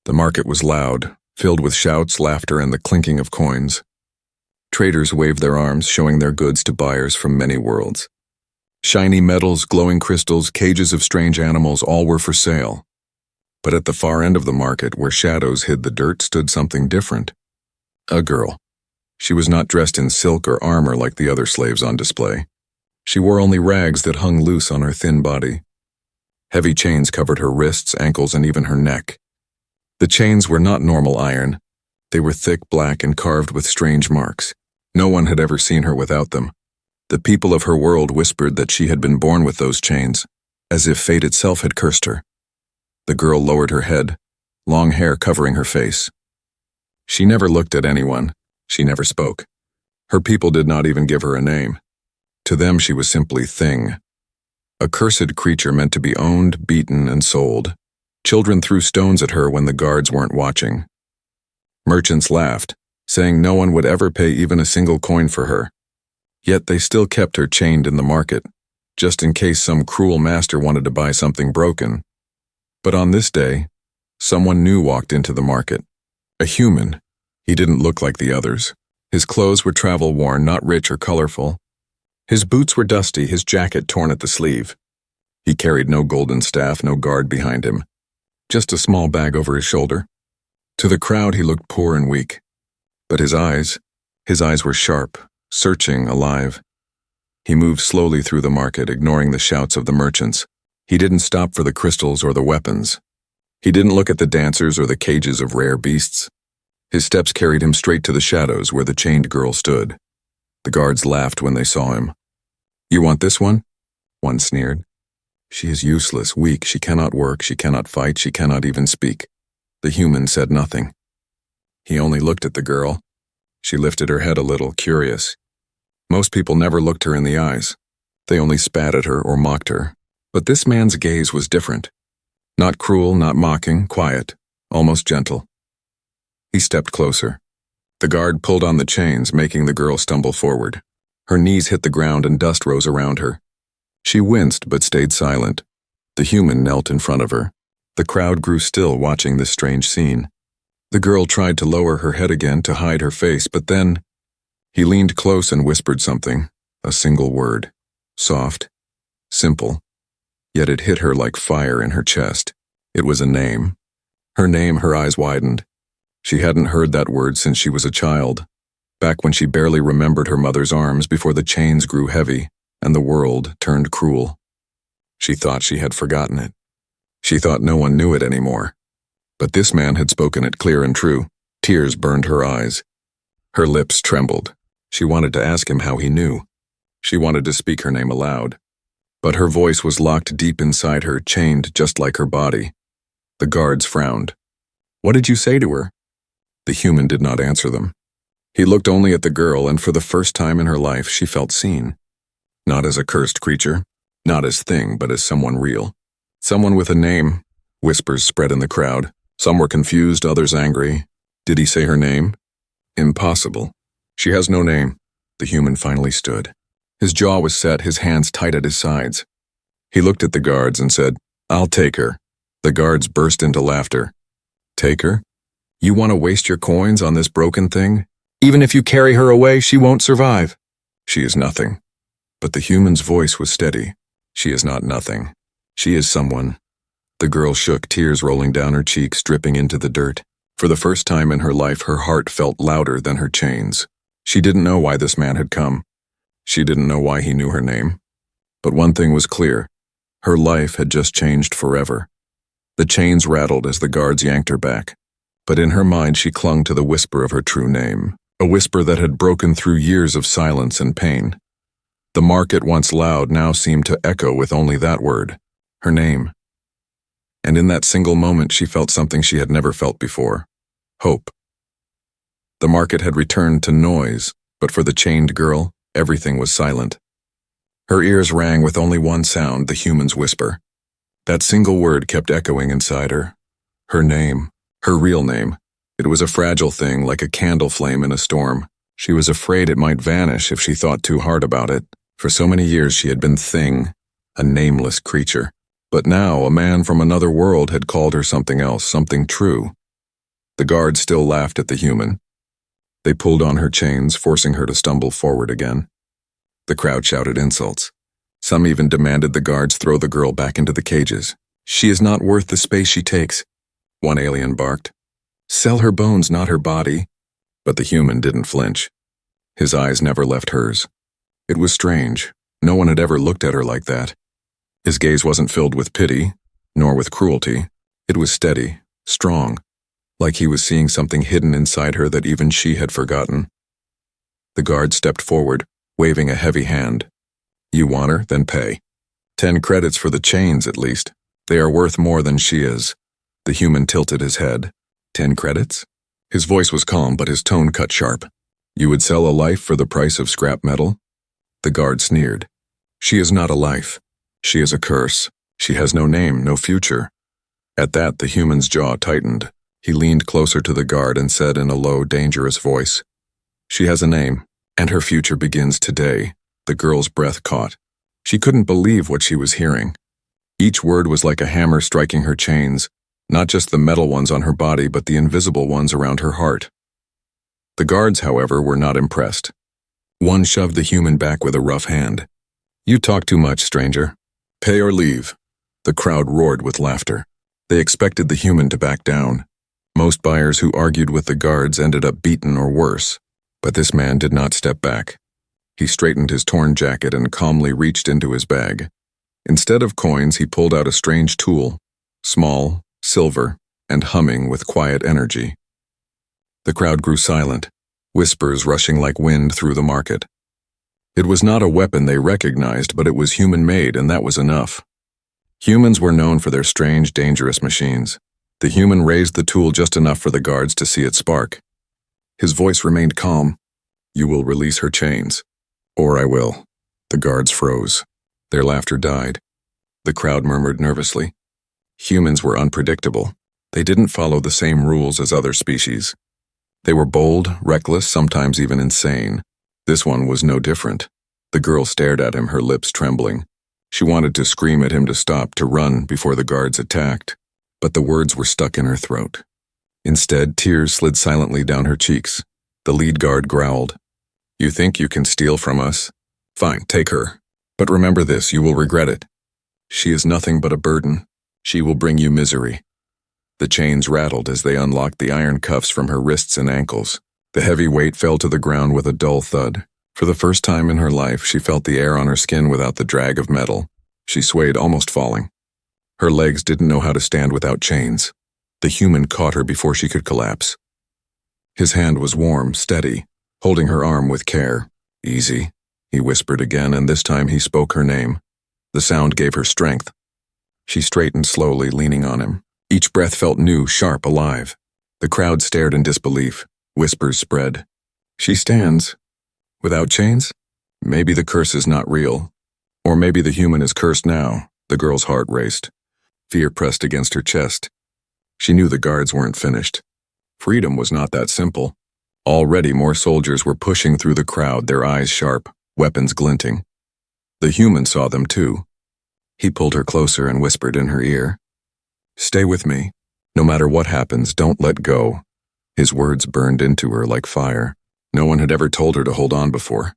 The market was loud, filled with shouts, laughter, and the clinking of coins. Traders waved their arms, showing their goods to buyers from many worlds. Shiny metals, glowing crystals, cages of strange animals, all were for sale. But at the far end of the market, where shadows hid the dirt, stood something different. A girl. She was not dressed in silk or armor like the other slaves on display. She wore only rags that hung loose on her thin body. Heavy chains covered her wrists, ankles, and even her neck. The chains were not normal iron. They were thick, black, and carved with strange marks. No one had ever seen her without them. The people of her world whispered that she had been born with those chains, as if fate itself had cursed her. The girl lowered her head, long hair covering her face. She never looked at anyone. She never spoke. Her people did not even give her a name. To them she was simply Thing. A cursed creature meant to be owned, beaten, and sold. Children threw stones at her when the guards weren't watching. Merchants laughed, saying no one would ever pay even a single coin for her. Yet they still kept her chained in the market, just in case some cruel master wanted to buy something broken. But on this day, someone new walked into the market. A human. He didn't look like the others. His clothes were travel-worn, not rich or colorful. His boots were dusty, his jacket torn at the sleeve. He carried no golden staff, no guard behind him. Just a small bag over his shoulder. To the crowd he looked poor and weak. But his eyes were sharp, searching, alive. He moved slowly through the market, ignoring the shouts of the merchants. He didn't stop for the crystals or the weapons. He didn't look at the dancers or the cages of rare beasts. His steps carried him straight to the shadows where the chained girl stood. The guards laughed when they saw him. "You want this one?" One sneered. "She is useless, weak, she cannot work, she cannot fight, she cannot even speak." The human said nothing. He only looked at the girl. She lifted her head a little, curious. Most people never looked her in the eyes. They only spat at her or mocked her. But this man's gaze was different. Not cruel, not mocking, quiet, almost gentle. He stepped closer. The guard pulled on the chains, making the girl stumble forward. Her knees hit the ground and dust rose around her. She winced but stayed silent. The human knelt in front of her. The crowd grew still, watching this strange scene. The girl tried to lower her head again to hide her face, but then he leaned close and whispered something, a single word. Soft, simple, yet it hit her like fire in her chest. It was a name. Her name. Her eyes widened. She hadn't heard that word since she was a child, back when she barely remembered her mother's arms before the chains grew heavy and the world turned cruel. She thought she had forgotten it. She thought no one knew it anymore. But this man had spoken it clear and true. Tears burned her eyes. Her lips trembled. She wanted to ask him how he knew. She wanted to speak her name aloud. But her voice was locked deep inside her, chained just like her body. The guards frowned. "What did you say to her?" The human did not answer them. He looked only at the girl, and for the first time in her life she felt seen. Not as a cursed creature, not as Thing, but as someone real. Someone with a name. Whispers spread in the crowd. Some were confused, others angry. Did he say her name? Impossible. She has no name. The human finally stood. His jaw was set, his hands tight at his sides. He looked at the guards and said, "I'll take her." The guards burst into laughter. "Take her? You want to waste your coins on this broken thing? Even if you carry her away, she won't survive." "She is nothing." But the human's voice was steady. "She is not nothing. She is someone." The girl shook, tears rolling down her cheeks, dripping into the dirt. For the first time in her life, her heart felt louder than her chains. She didn't know why this man had come. She didn't know why he knew her name. But one thing was clear. Her life had just changed forever. The chains rattled as the guards yanked her back. But in her mind she clung to the whisper of her true name, a whisper that had broken through years of silence and pain. The market, once loud, now seemed to echo with only that word, her name. And in that single moment she felt something she had never felt before, hope. The market had returned to noise, but for the chained girl, everything was silent. Her ears rang with only one sound, the human's whisper. That single word kept echoing inside her. Her name. Her real name. It was a fragile thing, like a candle flame in a storm. She was afraid it might vanish if she thought too hard about it. For so many years she had been Thing, a nameless creature. But now a man from another world had called her something else, something true. The guards still laughed at the human. They pulled on her chains, forcing her to stumble forward again. The crowd shouted insults. Some even demanded the guards throw the girl back into the cages. "She is not worth the space she takes," one alien barked. "Sell her bones, not her body." But the human didn't flinch. His eyes never left hers. It was strange. No one had ever looked at her like that. His gaze wasn't filled with pity, nor with cruelty. It was steady, strong, like he was seeing something hidden inside her that even she had forgotten. The guard stepped forward, waving a heavy hand. "You want her? Then pay. 10 credits for the chains, at least. They are worth more than she is." The human tilted his head. 10 credits? His voice was calm, but his tone cut sharp. "You would sell a life for the price of scrap metal?" The guard sneered. "She is not a life. She is a curse. She has no name, no future." At that, the human's jaw tightened. He leaned closer to the guard and said in a low, dangerous voice, "She has a name, and her future begins today." The girl's breath caught. She couldn't believe what she was hearing. Each word was like a hammer striking her chains, not just the metal ones on her body, but the invisible ones around her heart. The guards, however, were not impressed. One shoved the human back with a rough hand. "You talk too much, stranger. Pay or leave." The crowd roared with laughter. They expected the human to back down. Most buyers who argued with the guards ended up beaten or worse, but this man did not step back. He straightened his torn jacket and calmly reached into his bag. Instead of coins, he pulled out a strange tool, small, silver, and humming with quiet energy. The crowd grew silent, whispers rushing like wind through the market. It was not a weapon they recognized, but it was human-made, and that was enough. Humans were known for their strange, dangerous machines. The human raised the tool just enough for the guards to see it spark. His voice remained calm. "You will release her chains, or I will." The guards froze. Their laughter died. The crowd murmured nervously. Humans were unpredictable. They didn't follow the same rules as other species. They were bold, reckless, sometimes even insane. This one was no different. The girl stared at him, her lips trembling. She wanted to scream at him to stop, to run before the guards attacked, but the words were stuck in her throat. Instead, tears slid silently down her cheeks. The lead guard growled, "You think you can steal from us? Fine, take her. But remember this, you will regret it. She is nothing but a burden. She will bring you misery." The chains rattled as they unlocked the iron cuffs from her wrists and ankles. The heavy weight fell to the ground with a dull thud. For the first time in her life, she felt the air on her skin without the drag of metal. She swayed, almost falling. Her legs didn't know how to stand without chains. The human caught her before she could collapse. His hand was warm, steady, holding her arm with care. "Easy," he whispered again, and this time he spoke her name. The sound gave her strength. She straightened slowly, leaning on him. Each breath felt new, sharp, alive. The crowd stared in disbelief. Whispers spread. "She stands. Without chains? Maybe the curse is not real. Or maybe the human is cursed now." The girl's heart raced. Fear pressed against her chest. She knew the guards weren't finished. Freedom was not that simple. Already more soldiers were pushing through the crowd, their eyes sharp, weapons glinting. The human saw them too. He pulled her closer and whispered in her ear, "Stay with me. No matter what happens, don't let go." His words burned into her like fire. No one had ever told her to hold on before.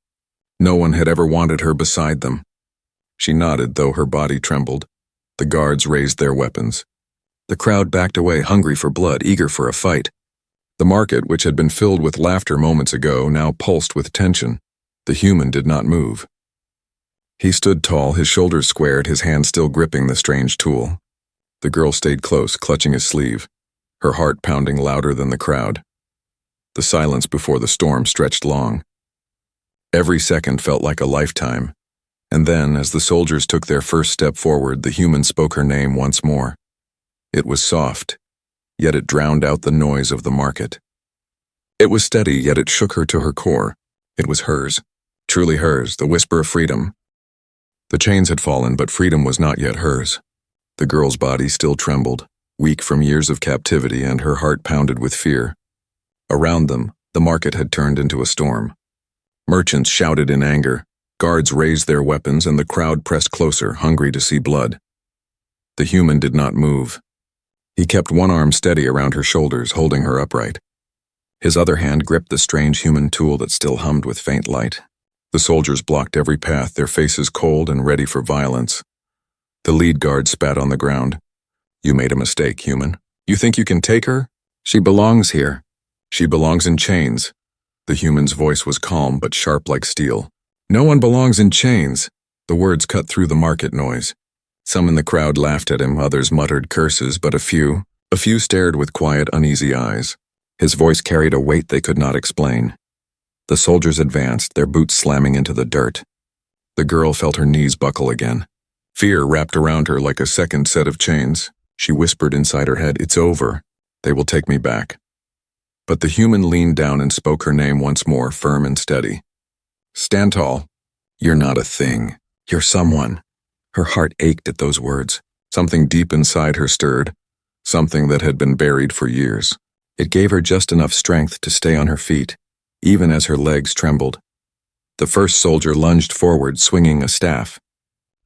No one had ever wanted her beside them. She nodded, though her body trembled. The guards raised their weapons. The crowd backed away, hungry for blood, eager for a fight. The market, which had been filled with laughter moments ago, now pulsed with tension. The human did not move. He stood tall, his shoulders squared, his hand still gripping the strange tool. The girl stayed close, clutching his sleeve, her heart pounding louder than the crowd. The silence before the storm stretched long. Every second felt like a lifetime, and then, as the soldiers took their first step forward, the human spoke her name once more. It was soft, yet it drowned out the noise of the market. It was steady, yet it shook her to her core. It was hers, truly hers, the whisper of freedom. The chains had fallen, but freedom was not yet hers. The girl's body still trembled, weak from years of captivity, and her heart pounded with fear. Around them, the market had turned into a storm. Merchants shouted in anger, guards raised their weapons, and the crowd pressed closer, hungry to see blood. The human did not move. He kept one arm steady around her shoulders, holding her upright. His other hand gripped the strange human tool that still hummed with faint light. The soldiers blocked every path, their faces cold and ready for violence. The lead guard spat on the ground. "You made a mistake, human. You think you can take her? She belongs here. She belongs in chains." The human's voice was calm but sharp like steel. "No one belongs in chains." The words cut through the market noise. Some in the crowd laughed at him, others muttered curses, but a few stared with quiet, uneasy eyes. His voice carried a weight they could not explain. The soldiers advanced, their boots slamming into the dirt. The girl felt her knees buckle again. Fear wrapped around her like a second set of chains. She whispered inside her head, "It's over. They will take me back." But the human leaned down and spoke her name once more, firm and steady. "Stand tall. You're not a thing. You're someone." Her heart ached at those words. Something deep inside her stirred, something that had been buried for years. It gave her just enough strength to stay on her feet, even as her legs trembled. The first soldier lunged forward, swinging a staff.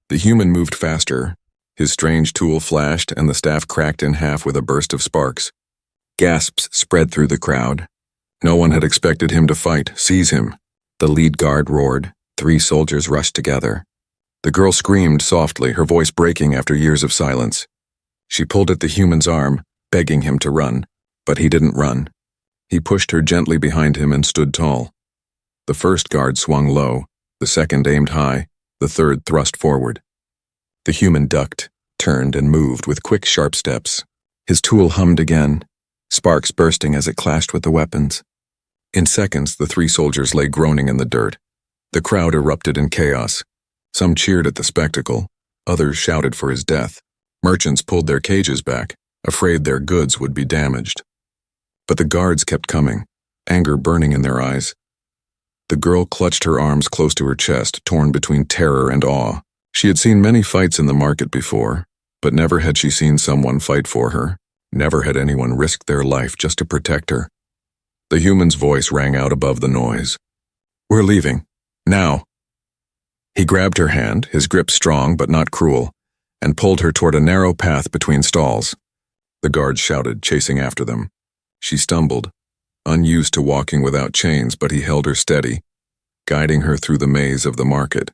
The human moved faster. His strange tool flashed, and the staff cracked in half with a burst of sparks. Gasps spread through the crowd. No one had expected him to fight. "Seize him!" The lead guard roared. 3 soldiers rushed together. The girl screamed softly, her voice breaking after years of silence. She pulled at the human's arm, begging him to run, but he didn't run. He pushed her gently behind him and stood tall. The first guard swung low, the second aimed high, the third thrust forward. The human ducked, turned, and moved with quick, sharp steps. His tool hummed again, sparks bursting as it clashed with the weapons. In seconds, the 3 soldiers lay groaning in the dirt. The crowd erupted in chaos. Some cheered at the spectacle, others shouted for his death. Merchants pulled their cages back, afraid their goods would be damaged. But the guards kept coming, anger burning in their eyes. The girl clutched her arms close to her chest, torn between terror and awe. She had seen many fights in the market before, but never had she seen someone fight for her. Never had anyone risked their life just to protect her. The human's voice rang out above the noise. "We're leaving. Now." He grabbed her hand, his grip strong but not cruel, and pulled her toward a narrow path between stalls. The guards shouted, chasing after them. She stumbled, unused to walking without chains, but he held her steady, guiding her through the maze of the market.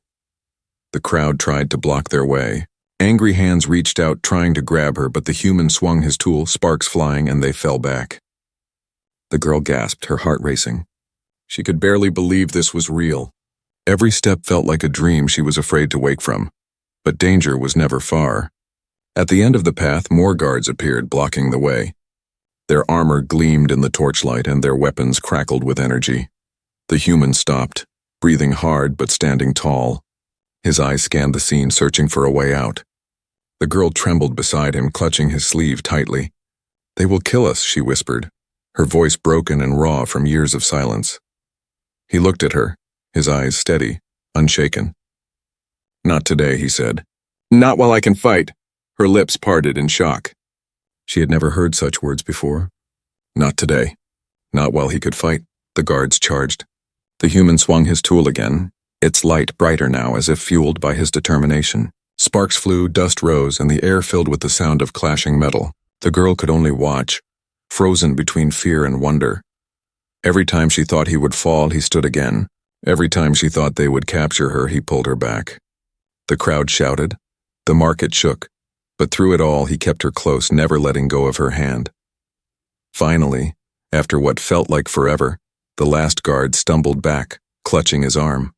The crowd tried to block their way. Angry hands reached out, trying to grab her, but the human swung his tool, sparks flying, and they fell back. The girl gasped, her heart racing. She could barely believe this was real. Every step felt like a dream she was afraid to wake from, but danger was never far. At the end of the path, more guards appeared, blocking the way. Their armor gleamed in the torchlight, and their weapons crackled with energy. The human stopped, breathing hard but standing tall. His eyes scanned the scene, searching for a way out. The girl trembled beside him, clutching his sleeve tightly. "They will kill us," she whispered, her voice broken and raw from years of silence. He looked at her, his eyes steady, unshaken. "Not today," he said. "Not while I can fight." Her lips parted in shock. She had never heard such words before. Not today. Not while he could fight. The guards charged. The human swung his tool again, its light brighter now as if fueled by his determination. Sparks flew, dust rose, and the air filled with the sound of clashing metal. The girl could only watch, frozen between fear and wonder. Every time she thought he would fall, he stood again. Every time she thought they would capture her, he pulled her back. The crowd shouted. The market shook. But through it all, he kept her close, never letting go of her hand. Finally, after what felt like forever, the last guard stumbled back, clutching his arm.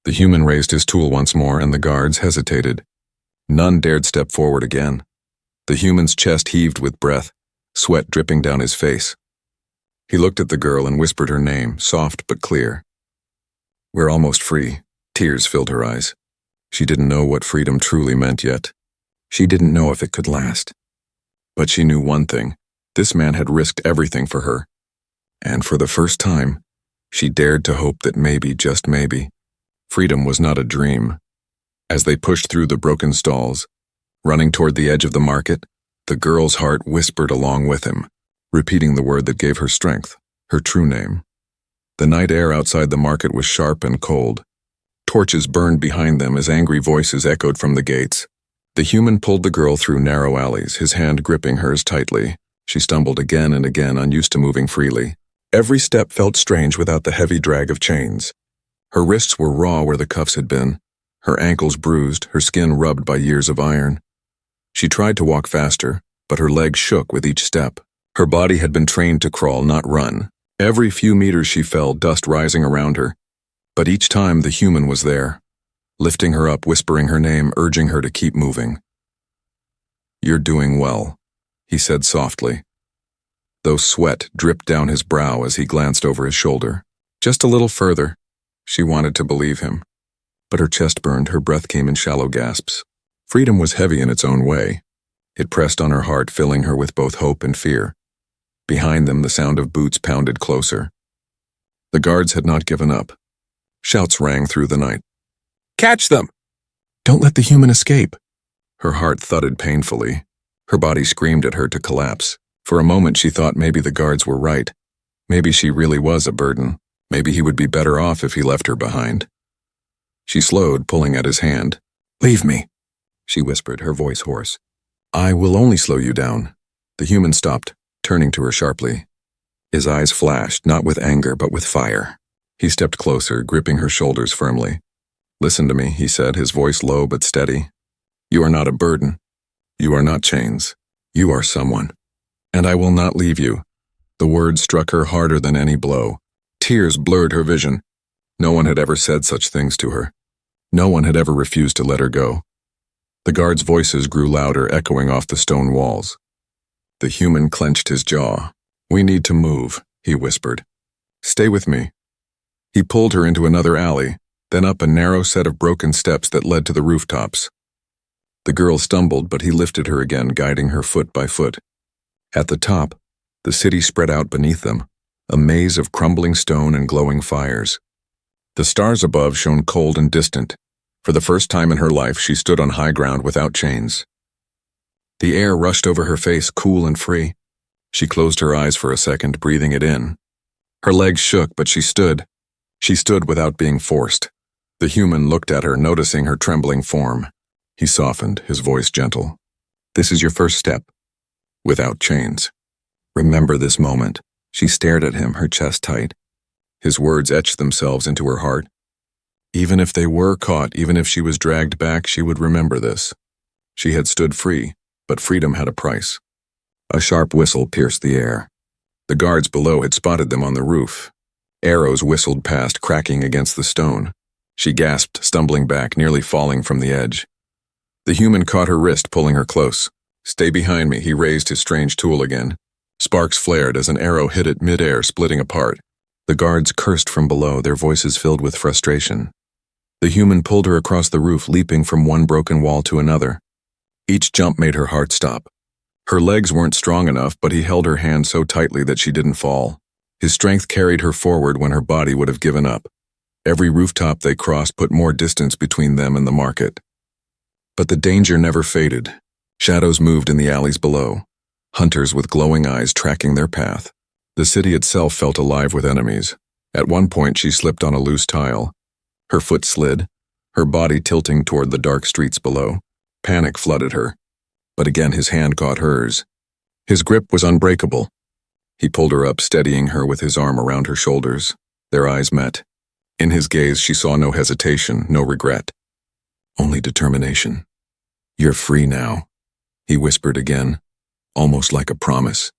The human raised his tool once more, and the guards hesitated. None dared step forward again. The human's chest heaved with breath, sweat dripping down his face. He looked at the girl and whispered her name, soft but clear. "We're almost free." Tears filled her eyes. She didn't know what freedom truly meant yet. She didn't know if it could last. But she knew one thing. This man had risked everything for her. And for the first time, she dared to hope that maybe, just maybe, freedom was not a dream. As they pushed through the broken stalls, running toward the edge of the market, the girl's heart whispered along with him, repeating the word that gave her strength, her true name. The night air outside the market was sharp and cold. Torches burned behind them as angry voices echoed from the gates. The human pulled the girl through narrow alleys, his hand gripping hers tightly. She stumbled again and again, unused to moving freely. Every step felt strange without the heavy drag of chains. Her wrists were raw where the cuffs had been, her ankles bruised, her skin rubbed by years of iron. She tried to walk faster, but her legs shook with each step. Her body had been trained to crawl, not run. Every few meters she fell, dust rising around her. But each time the human was there, lifting her up, whispering her name, urging her to keep moving. "You're doing well," he said softly, though sweat dripped down his brow as he glanced over his shoulder. Just a little further. She wanted to believe him, but her chest burned, her breath came in shallow gasps. Freedom was heavy in its own way. It pressed on her heart, filling her with both hope and fear. Behind them, the sound of boots pounded closer. The guards had not given up. Shouts rang through the night. "Catch them! Don't let the human escape!" Her heart thudded painfully. Her body screamed at her to collapse. For a moment she thought maybe the guards were right. Maybe she really was a burden. Maybe he would be better off if he left her behind. She slowed, pulling at his hand. "Leave me," she whispered, her voice hoarse. "I will only slow you down." The human stopped, turning to her sharply. His eyes flashed, not with anger but with fire. He stepped closer, gripping her shoulders firmly. "Listen to me," he said, his voice low but steady. "You are not a burden. You are not chains. You are someone. And I will not leave you." The words struck her harder than any blow. Tears blurred her vision. No one had ever said such things to her. No one had ever refused to let her go. The guards' voices grew louder, echoing off the stone walls. The human clenched his jaw. "We need to move," he whispered. "Stay with me." He pulled her into another alley, then up a narrow set of broken steps that led to the rooftops. The girl stumbled, but he lifted her again, guiding her foot by foot. At the top, the city spread out beneath them, a maze of crumbling stone and glowing fires. The stars above shone cold and distant. For the first time in her life, she stood on high ground without chains. The air rushed over her face, cool and free. She closed her eyes for a second, breathing it in. Her legs shook, but she stood. She stood without being forced. The human looked at her, noticing her trembling form. He softened, his voice gentle. "This is your first step. Without chains. Remember this moment." She stared at him, her chest tight. His words etched themselves into her heart. Even if they were caught, even if she was dragged back, she would remember this. She had stood free, but freedom had a price. A sharp whistle pierced the air. The guards below had spotted them on the roof. Arrows whistled past, cracking against the stone. She gasped, stumbling back, nearly falling from the edge. The human caught her wrist, pulling her close. "Stay behind me," he raised his strange tool again. Sparks flared as an arrow hit it mid-air, splitting apart. The guards cursed from below, their voices filled with frustration. The human pulled her across the roof, leaping from one broken wall to another. Each jump made her heart stop. Her legs weren't strong enough, but he held her hand so tightly that she didn't fall. His strength carried her forward when her body would have given up. Every rooftop they crossed put more distance between them and the market. But the danger never faded. Shadows moved in the alleys below, hunters with glowing eyes tracking their path. The city itself felt alive with enemies. At one point she slipped on a loose tile. Her foot slid, her body tilting toward the dark streets below. Panic flooded her, but again his hand caught hers. His grip was unbreakable. He pulled her up, steadying her with his arm around her shoulders. Their eyes met. In his gaze she saw no hesitation, no regret. Only determination. "You're free now," he whispered again, almost like a promise.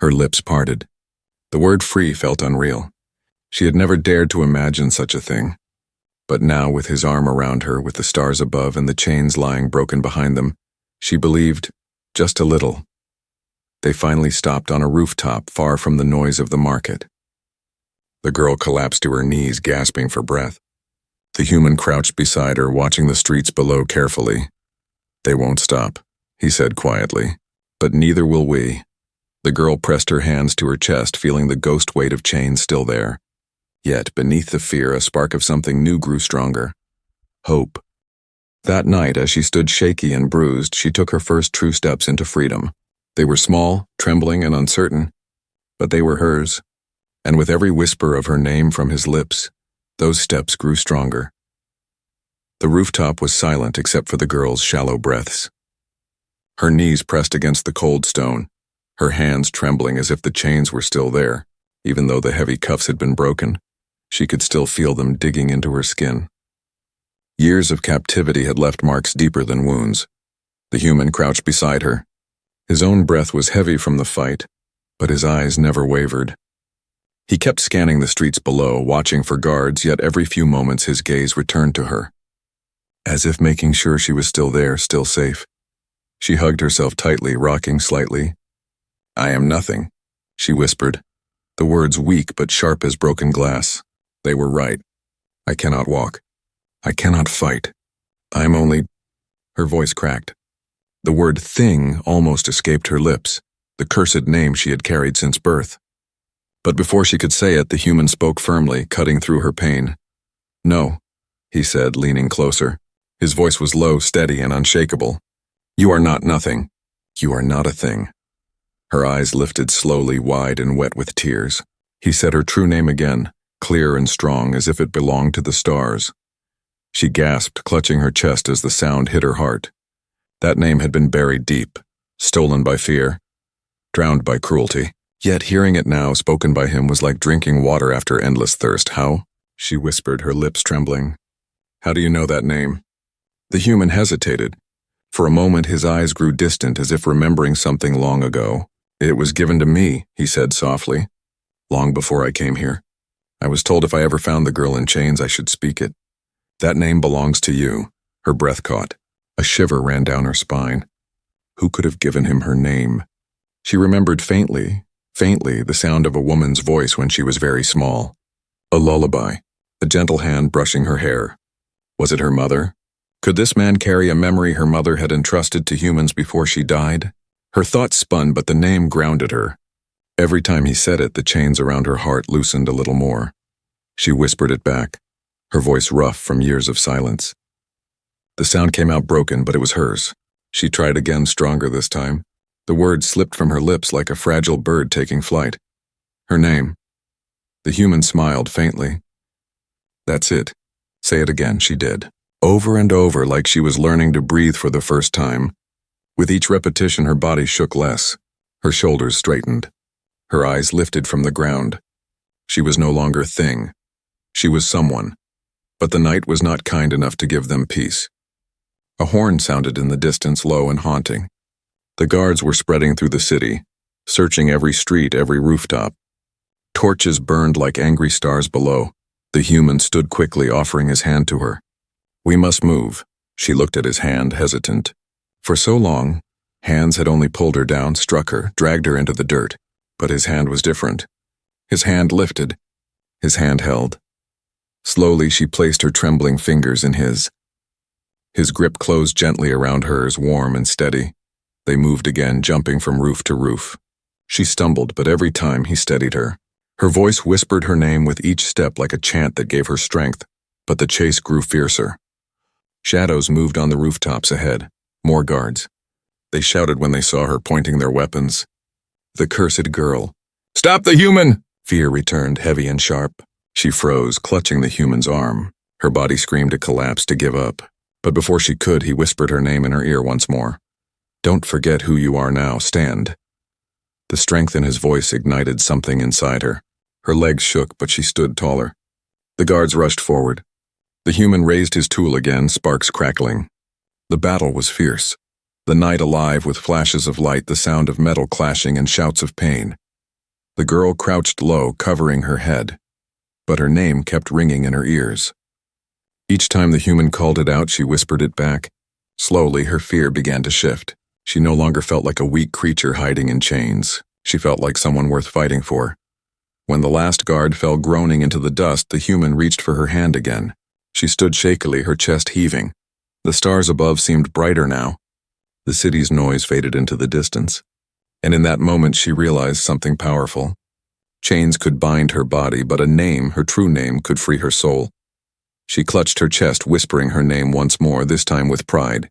Her lips parted. The word free felt unreal. She had never dared to imagine such a thing. But now, with his arm around her, with the stars above and the chains lying broken behind them, she believed, just a little. They finally stopped on a rooftop, far from the noise of the market. The girl collapsed to her knees, gasping for breath. The human crouched beside her, watching the streets below carefully. "They won't stop," he said quietly. "But neither will we." The girl pressed her hands to her chest, feeling the ghost weight of chains still there. Yet, beneath the fear, a spark of something new grew stronger. Hope. That night, as she stood shaky and bruised, she took her first true steps into freedom. They were small, trembling, and uncertain, but they were hers. And with every whisper of her name from his lips, those steps grew stronger. The rooftop was silent except for the girl's shallow breaths. Her knees pressed against the cold stone, her hands trembling as if the chains were still there. Even though the heavy cuffs had been broken, she could still feel them digging into her skin. Years of captivity had left marks deeper than wounds. The human crouched beside her. His own breath was heavy from the fight, but his eyes never wavered. He kept scanning the streets below, watching for guards, yet every few moments his gaze returned to her, as if making sure she was still there, still safe. She hugged herself tightly, rocking slightly. "I am nothing," she whispered, the words weak but sharp as broken glass. They were right. "I cannot walk. I cannot fight. I'm only—" Her voice cracked. The word thing almost escaped her lips, the cursed name she had carried since birth. But before she could say it, the human spoke firmly, cutting through her pain. "No," he said, leaning closer. His voice was low, steady, and unshakable. "You are not nothing. You are not a thing." Her eyes lifted slowly, wide and wet with tears. He said her true name again, clear and strong, as if it belonged to the stars. She gasped, clutching her chest as the sound hit her heart. That name had been buried deep, stolen by fear, drowned by cruelty. Yet hearing it now, spoken by him, was like drinking water after endless thirst. "How?" she whispered, her lips trembling. "How do you know that name?" The human hesitated. For a moment his eyes grew distant, as if remembering something long ago. "It was given to me," he said softly, "long before I came here. I was told if I ever found the girl in chains I should speak it. That name belongs to you." Her breath caught. A shiver ran down her spine. Who could have given him her name? She remembered faintly, the sound of a woman's voice when she was very small. A lullaby, a gentle hand brushing her hair. Was it her mother? Could this man carry a memory her mother had entrusted to humans before she died? Her thoughts spun, but the name grounded her. Every time he said it, the chains around her heart loosened a little more. She whispered it back, her voice rough from years of silence. The sound came out broken, but it was hers. She tried again, stronger this time. The words slipped from her lips like a fragile bird taking flight. Her name. The human smiled faintly. "That's it. Say it again," she did. Over and over, like she was learning to breathe for the first time. With each repetition, her body shook less. Her shoulders straightened. Her eyes lifted from the ground. She was no longer thing. She was someone. But the night was not kind enough to give them peace. A horn sounded in the distance, low and haunting. The guards were spreading through the city, searching every street, every rooftop. Torches burned like angry stars below. The human stood quickly, offering his hand to her. "We must move." She looked at his hand, hesitant. For so long, hands had only pulled her down, struck her, dragged her into the dirt. But his hand was different. His hand lifted. His hand held. Slowly, she placed her trembling fingers in his. His grip closed gently around hers, warm and steady. They moved again, jumping from roof to roof. She stumbled, but every time he steadied her. Her voice whispered her name with each step like a chant that gave her strength, but the chase grew fiercer. Shadows moved on the rooftops ahead, more guards. They shouted when they saw her, pointing their weapons. The cursed girl. "Stop the human!" Fear returned, heavy and sharp. She froze, clutching the human's arm. Her body screamed to collapse, to give up. But before she could, he whispered her name in her ear once more. "Don't forget who you are now. Stand." The strength in his voice ignited something inside her. Her legs shook, but she stood taller. The guards rushed forward. The human raised his tool again, sparks crackling. The battle was fierce. The night alive with flashes of light, the sound of metal clashing, and shouts of pain. The girl crouched low, covering her head. But her name kept ringing in her ears. Each time the human called it out, she whispered it back. Slowly, her fear began to shift. She no longer felt like a weak creature hiding in chains. She felt like someone worth fighting for. When the last guard fell groaning into the dust, the human reached for her hand again. She stood shakily, her chest heaving. The stars above seemed brighter now. The city's noise faded into the distance. And in that moment, she realized something powerful. Chains could bind her body, but a name, her true name, could free her soul. She clutched her chest, whispering her name once more, this time with pride.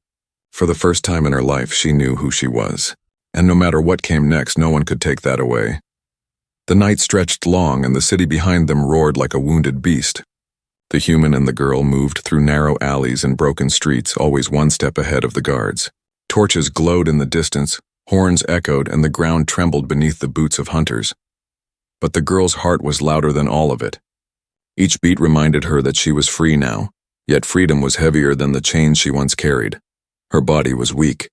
For the first time in her life, she knew who she was. And no matter what came next, no one could take that away. The night stretched long, and the city behind them roared like a wounded beast. The human and the girl moved through narrow alleys and broken streets, always one step ahead of the guards. Torches glowed in the distance, horns echoed, and the ground trembled beneath the boots of hunters. But the girl's heart was louder than all of it. Each beat reminded her that she was free now, yet freedom was heavier than the chains she once carried. Her body was weak.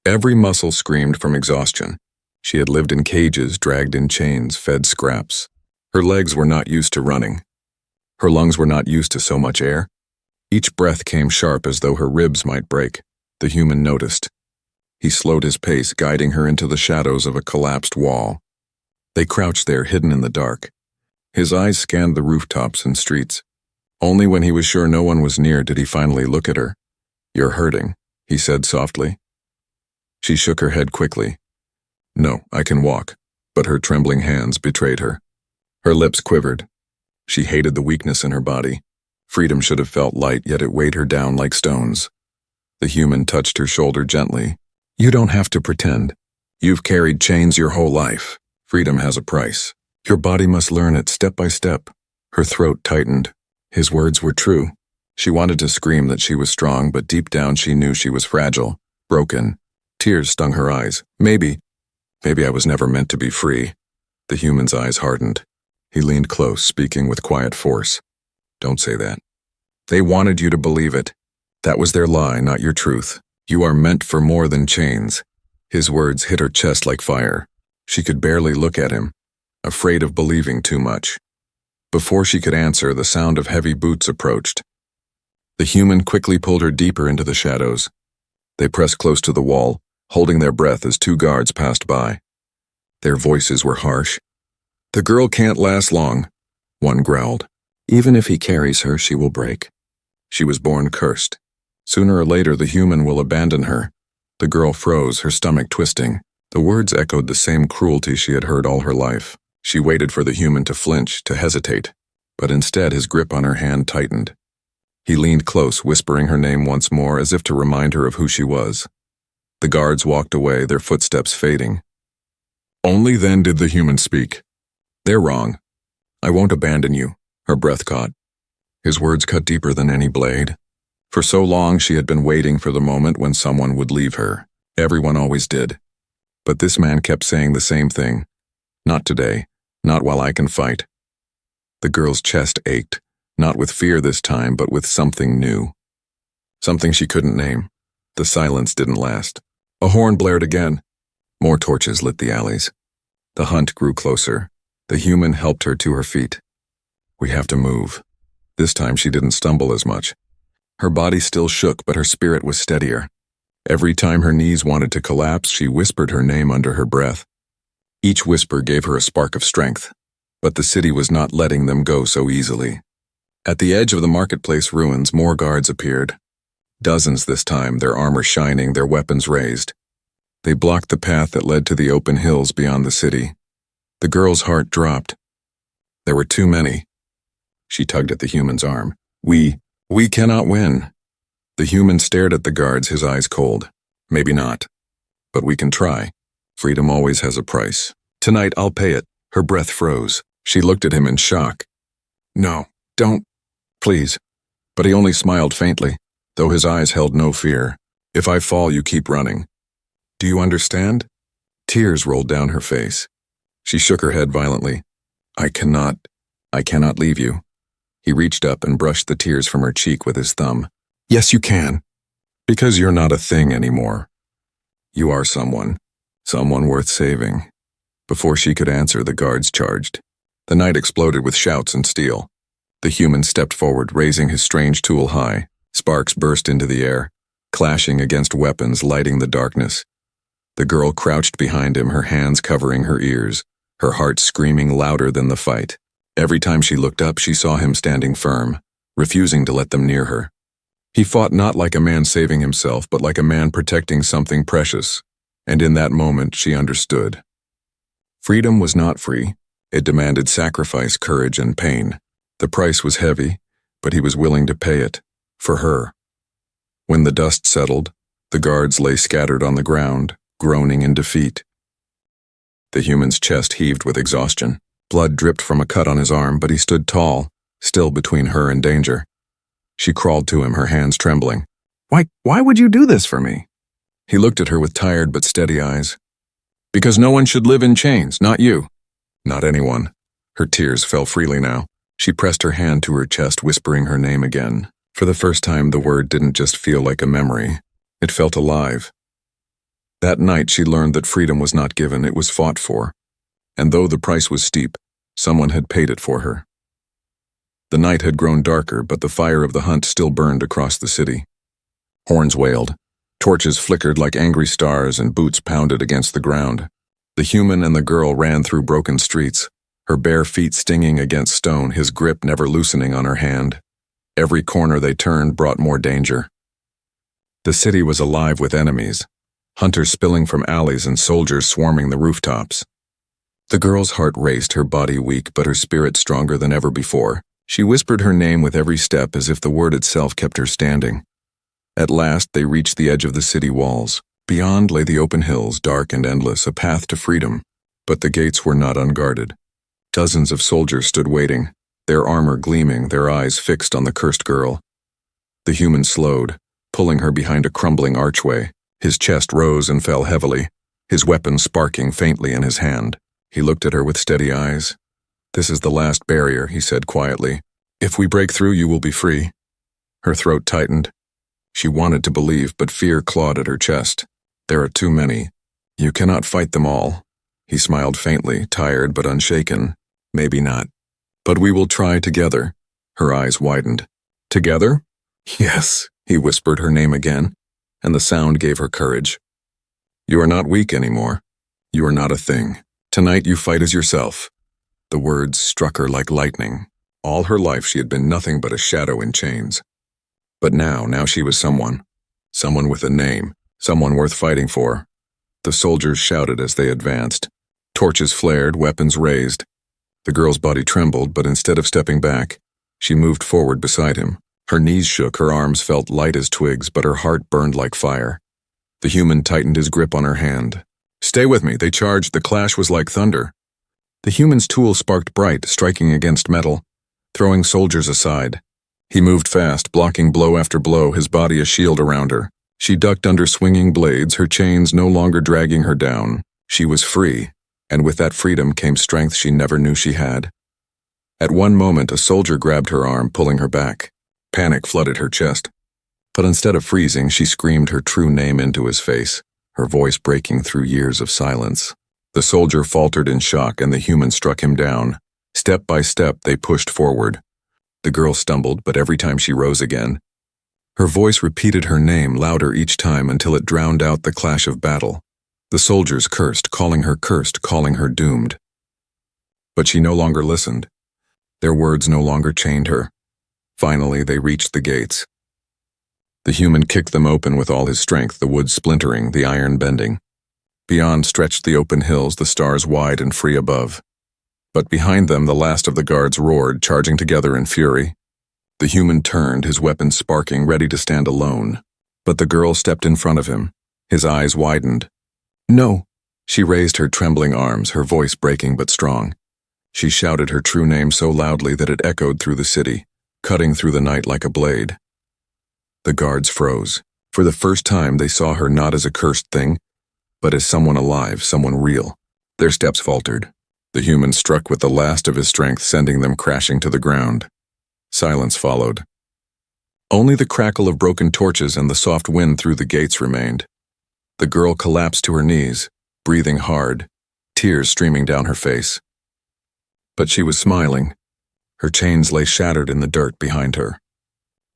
Every muscle screamed from exhaustion. She had lived in cages, dragged in chains, fed scraps. Her legs were not used to running. Her lungs were not used to so much air. Each breath came sharp as though her ribs might break. The human noticed. He slowed his pace, guiding her into the shadows of a collapsed wall. They crouched there, hidden in the dark. His eyes scanned the rooftops and streets. Only when he was sure no one was near did he finally look at her. "You're hurting," he said softly. She shook her head quickly. "No, I can walk," but her trembling hands betrayed her. Her lips quivered. She hated the weakness in her body. Freedom should have felt light, yet it weighed her down like stones. The human touched her shoulder gently. "You don't have to pretend. You've carried chains your whole life. Freedom has a price. Your body must learn it step by step." Her throat tightened. His words were true. She wanted to scream that she was strong, but deep down she knew she was fragile, broken. Tears stung her eyes. Maybe I was never meant to be free." The human's eyes hardened. He leaned close, speaking with quiet force. "Don't say that. They wanted you to believe it. That was their lie, not your truth. You are meant for more than chains." His words hit her chest like fire. She could barely look at him, afraid of believing too much. Before she could answer, the sound of heavy boots approached. The human quickly pulled her deeper into the shadows. They pressed close to the wall, holding their breath as two guards passed by. Their voices were harsh. "The girl can't last long," one growled. "Even if he carries her, she will break. She was born cursed. Sooner or later, the human will abandon her." The girl froze, her stomach twisting. The words echoed the same cruelty she had heard all her life. She waited for the human to flinch, to hesitate, but instead his grip on her hand tightened. He leaned close, whispering her name once more, as if to remind her of who she was. The guards walked away, their footsteps fading. Only then did the human speak. "They're wrong. I won't abandon you." Her breath caught. His words cut deeper than any blade. For so long she had been waiting for the moment when someone would leave her. Everyone always did. But this man kept saying the same thing. "Not today. Not while I can fight." The girl's chest ached, not with fear this time, but with something new. Something she couldn't name. The silence didn't last. A horn blared again. More torches lit the alleys. The hunt grew closer. The human helped her to her feet. "We have to move." This time she didn't stumble as much. Her body still shook, but her spirit was steadier. Every time her knees wanted to collapse, she whispered her name under her breath. Each whisper gave her a spark of strength, but the city was not letting them go so easily. At the edge of the marketplace ruins, more guards appeared. Dozens this time, their armor shining, their weapons raised. They blocked the path that led to the open hills beyond the city. The girl's heart dropped. There were too many. She tugged at the human's arm. We cannot win." The human stared at the guards, his eyes cold. "Maybe not. But we can try. Freedom always has a price. Tonight I'll pay it." Her breath froze. She looked at him in shock. "No, don't. Please." But he only smiled faintly, though his eyes held no fear. "If I fall, you keep running. Do you understand?" Tears rolled down her face. She shook her head violently. I cannot leave you." He reached up and brushed the tears from her cheek with his thumb. "Yes, you can. Because you're not a thing anymore. You are someone worth saving." Before she could answer, the guards charged. The night exploded with shouts and steel. The human stepped forward, raising his strange tool high. Sparks burst into the air, clashing against weapons, lighting the darkness. The girl crouched behind him, her hands covering her ears, her heart screaming louder than the fight. Every time she looked up, she saw him standing firm, refusing to let them near her. He fought not like a man saving himself, but like a man protecting something precious. And in that moment, she understood. Freedom was not free. It demanded sacrifice, courage, and pain. The price was heavy, but he was willing to pay it. For her. When the dust settled, the guards lay scattered on the ground, groaning in defeat. The human's chest heaved with exhaustion. Blood dripped from a cut on his arm, but he stood tall, still between her and danger. She crawled to him, her hands trembling. Why would you do this for me? He looked at her with tired but steady eyes. Because no one should live in chains, not you. Not anyone. Her tears fell freely now. She pressed her hand to her chest, whispering her name again. For the first time, the word didn't just feel like a memory. It felt alive. That night, she learned that freedom was not given, it was fought for. And though the price was steep, someone had paid it for her. The night had grown darker, but the fire of the hunt still burned across the city. Horns wailed. Torches flickered like angry stars and boots pounded against the ground. The human and the girl ran through broken streets, her bare feet stinging against stone, his grip never loosening on her hand. Every corner they turned brought more danger. The city was alive with enemies, hunters spilling from alleys and soldiers swarming the rooftops. The girl's heart raced, her body weak but her spirit stronger than ever before. She whispered her name with every step as if the word itself kept her standing. At last, they reached the edge of the city walls. Beyond lay the open hills, dark and endless, a path to freedom. But the gates were not unguarded. Dozens of soldiers stood waiting, their armor gleaming, their eyes fixed on the cursed girl. The human slowed, pulling her behind a crumbling archway. His chest rose and fell heavily, his weapon sparking faintly in his hand. He looked at her with steady eyes. "This is the last barrier," he said quietly. "If we break through, you will be free." Her throat tightened. She wanted to believe, but fear clawed at her chest. "There are too many. You cannot fight them all." He smiled faintly, tired but unshaken. "Maybe not. But we will try together." Her eyes widened. "Together?" "Yes," he whispered her name again, and the sound gave her courage. "You are not weak anymore. You are not a thing. Tonight you fight as yourself." The words struck her like lightning. All her life she had been nothing but a shadow in chains. But now she was someone. Someone with a name. Someone worth fighting for. The soldiers shouted as they advanced. Torches flared, weapons raised. The girl's body trembled, but instead of stepping back, she moved forward beside him. Her knees shook, her arms felt light as twigs, but her heart burned like fire. The human tightened his grip on her hand. "Stay with me," they charged. The clash was like thunder. The human's tool sparked bright, striking against metal, throwing soldiers aside. He moved fast, blocking blow after blow, his body a shield around her. She ducked under swinging blades, her chains no longer dragging her down. She was free, and with that freedom came strength she never knew she had. At one moment, a soldier grabbed her arm, pulling her back. Panic flooded her chest. But instead of freezing, she screamed her true name into his face, her voice breaking through years of silence. The soldier faltered in shock, and the human struck him down. Step by step, they pushed forward. The girl stumbled, but every time she rose again, her voice repeated her name louder each time until it drowned out the clash of battle. The soldiers cursed, calling her doomed. But she no longer listened. Their words no longer chained her. Finally, they reached the gates. The human kicked them open with all his strength, the wood splintering, the iron bending. Beyond stretched the open hills, the stars wide and free above. But behind them, the last of the guards roared, charging together in fury. The human turned, his weapon sparking, ready to stand alone. But the girl stepped in front of him. His eyes widened. "No!" She raised her trembling arms, her voice breaking but strong. She shouted her true name so loudly that it echoed through the city, cutting through the night like a blade. The guards froze. For the first time, they saw her not as a cursed thing, but as someone alive, someone real. Their steps faltered. The human struck with the last of his strength, sending them crashing to the ground. Silence followed. Only the crackle of broken torches and the soft wind through the gates remained. The girl collapsed to her knees, breathing hard, tears streaming down her face. But she was smiling. Her chains lay shattered in the dirt behind her.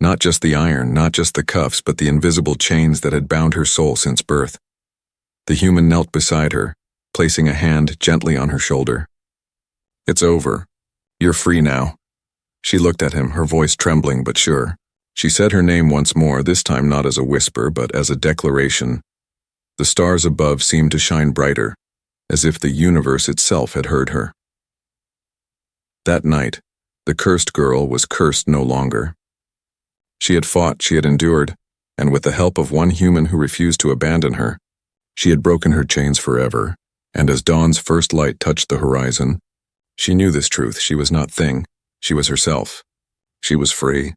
Not just the iron, not just the cuffs, but the invisible chains that had bound her soul since birth. The human knelt beside her, placing a hand gently on her shoulder. "It's over. You're free now." She looked at him, her voice trembling but sure. She said her name once more, this time not as a whisper, but as a declaration. The stars above seemed to shine brighter, as if the universe itself had heard her. That night, the cursed girl was cursed no longer. She had fought, she had endured, and with the help of one human who refused to abandon her, she had broken her chains forever. And as dawn's first light touched the horizon, she knew this truth. She was not thing, she was herself. She was free.